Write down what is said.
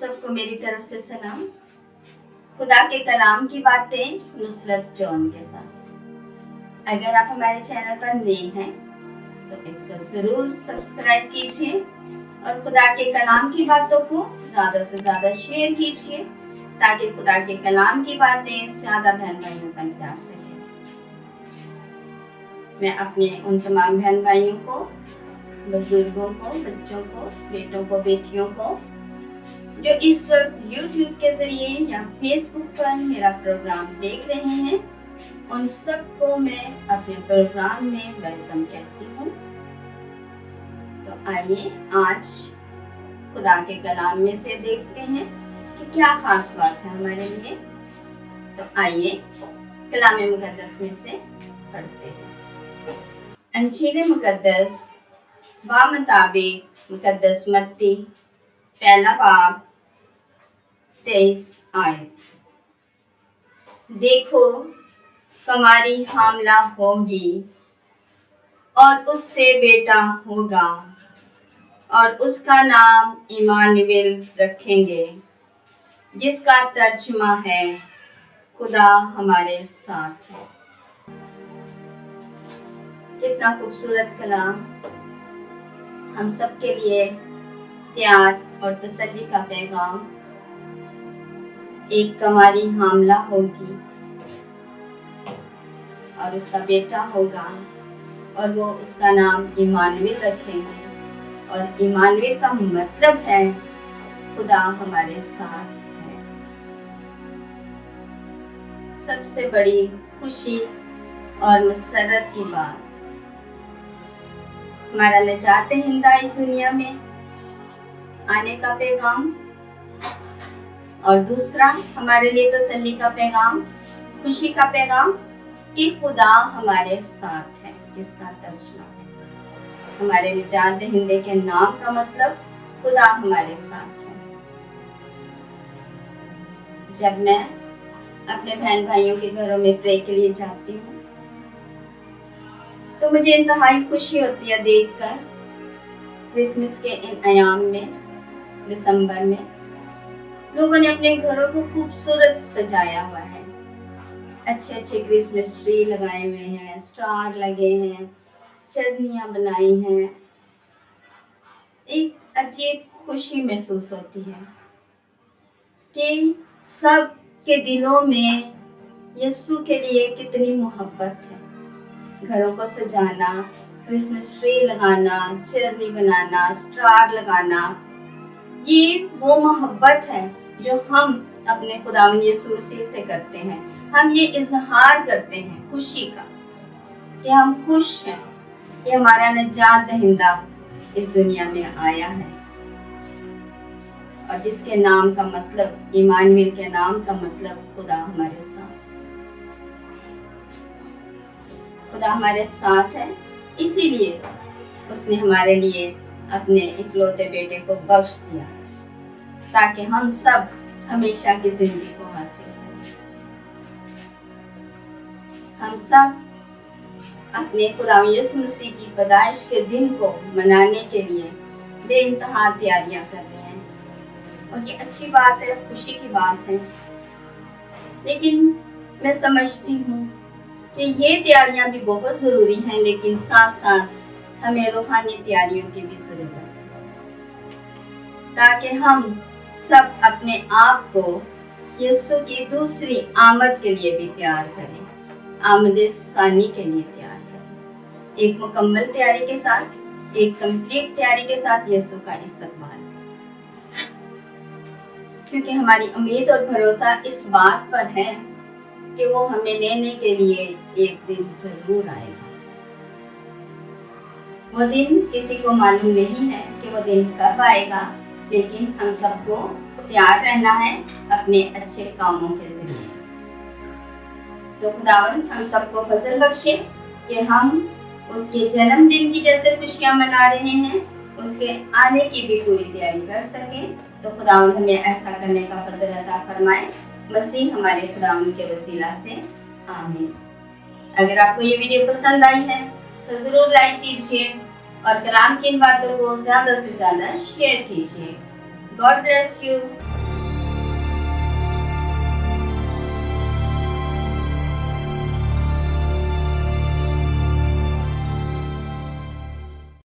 सबको मेरी तरफ से सलाम। खुदा के कलाम की बातें नुसरत जॉन के साथ। अगर आप हमारे चैनल पर नए हैं तो इसको जरूर सब्सक्राइब कीजिए और खुदा के कलाम की बातों को ज्यादा से ज्यादा शेयर कीजिए ताकि खुदा के कलाम की बातें ज्यादा बहन भाइयों तक जा सके। मैं अपने उन तमाम बहन भाइयों को, बुजुर्गों को, बच्चों को, बेटों को, बेटियों को जो इस वक्त YouTube के जरिए या Facebook पर मेरा प्रोग्राम देख रहे हैं, उन सबको मैं अपने प्रोग्राम में वेलकम कहती हूँ। तो आइए आज खुदा के कलाम में से देखते हैं कि क्या खास बात है हमारे लिए। तो आइए कलाम मुकद्दस में से पढ़ते हैं। अंजील मुकद्दस बामुताबिक मुकद्दस मत्ती पहला बाब 23 आयत। देखो कुमारी हामला होगी और उससे बेटा होगा और उसका नाम इमानुएल रखेंगे, जिसका तर्जुमा है खुदा हमारे साथ है। कितना खूबसूरत कलाम हम सब के लिए प्यार और तसल्ली का पैगाम। एक कुमारी हामला होगी और उसका बेटा होगा और वो उसका नाम इमानुएल रखेंगे और इमानुएल का मतलब है खुदा हमारे साथ है। सबसे बड़ी खुशी और मसरत की बात, हमारा निजात हिंदा इस दुनिया में आने का पैगाम, और दूसरा हमारे लिए तसल्ली का पैगाम, खुशी का पैगाम कि खुदा हमारे साथ है, जिसका तर्जुमा है। हमारे निजात हिंदे के नाम का मतलब खुदा हमारे साथ है। जब मैं अपने बहन भाइयों के घरों में प्रे के लिए जाती हूँ तो मुझे इंतहाई खुशी होती है देखकर क्रिसमस के इन अयाम में, दिसंबर में लोगों ने अपने घरों को खूबसूरत सजाया हुआ है। अच्छे अच्छे क्रिसमस ट्री लगाए हुए हैं, स्टार लगे हैं, चरनियाँ बनाई हैं। एक अजीब खुशी महसूस होती है कि सब के दिलों में यीशु के लिए कितनी मोहब्बत है। घरों को सजाना, क्रिसमस ट्री लगाना, चरनी बनाना, स्टार लगाना, ये वो मोहब्बत है जो हम अपने खुदावंद यीशु मसीह से करते हैं। हम ये इजहार करते हैं खुशी का कि हम खुश हैं कि हमारा निजात दहिंदा इस दुनिया में आया है और जिसके नाम का मतलब, इमानुएल के नाम का मतलब खुदा हमारे साथ। खुदा हमारे साथ है, इसीलिए उसने हमारे लिए अपने इकलौते बेटे को बख्श दिया ताकि हम सब हमेशा की जिंदगी को हासिल करें। हम सब अपने खुदावंद यीशु मसीह की पैदाइश के दिन को मनाने के लिए बेइंतहा तैयारियां कर रहे हैं और ये अच्छी बात है, खुशी की बात है। लेकिन मैं समझती हूँ कि ये तैयारियां भी बहुत ज़रूरी हैं, लेकिन साथ साथ हमें रूहानी तैयारियों की भी ज़रूरत है ताकि हम सब अपने आप को यीशु की दूसरी आमद के लिए भी तैयार करें, आमद सानी के लिए तैयार करें। एक मुकम्मल तैयारी के साथ, एक कंप्लीट तैयारी के साथ यीशु का इस्तकबाल, क्योंकि हमारी उम्मीद और भरोसा इस बात पर है कि वो हमें लेने के लिए एक दिन जरूर आएगा। वो दिन किसी को मालूम नहीं है कि वो दिन कब आएगा, लेकिन हम सबको तैयार रहना है अपने अच्छे कामों के जरिए। तो खुदावंद हम सबको फजल बख्शे कि हम उसके जन्मदिन की जैसे खुशियां मना रहे हैं, उसके आने की भी पूरी तैयारी कर सके। तो खुदावंद हमें ऐसा करने का फजल अता फरमाए, मसीह हमारे खुदावंद के वसीला से, आमीन। अगर आपको ये वीडियो पसंद आई है तो जरूर लाइक कीजिए और कलाम की इन बातों को ज्यादा से ज्यादा शेयर कीजिए। God bless you.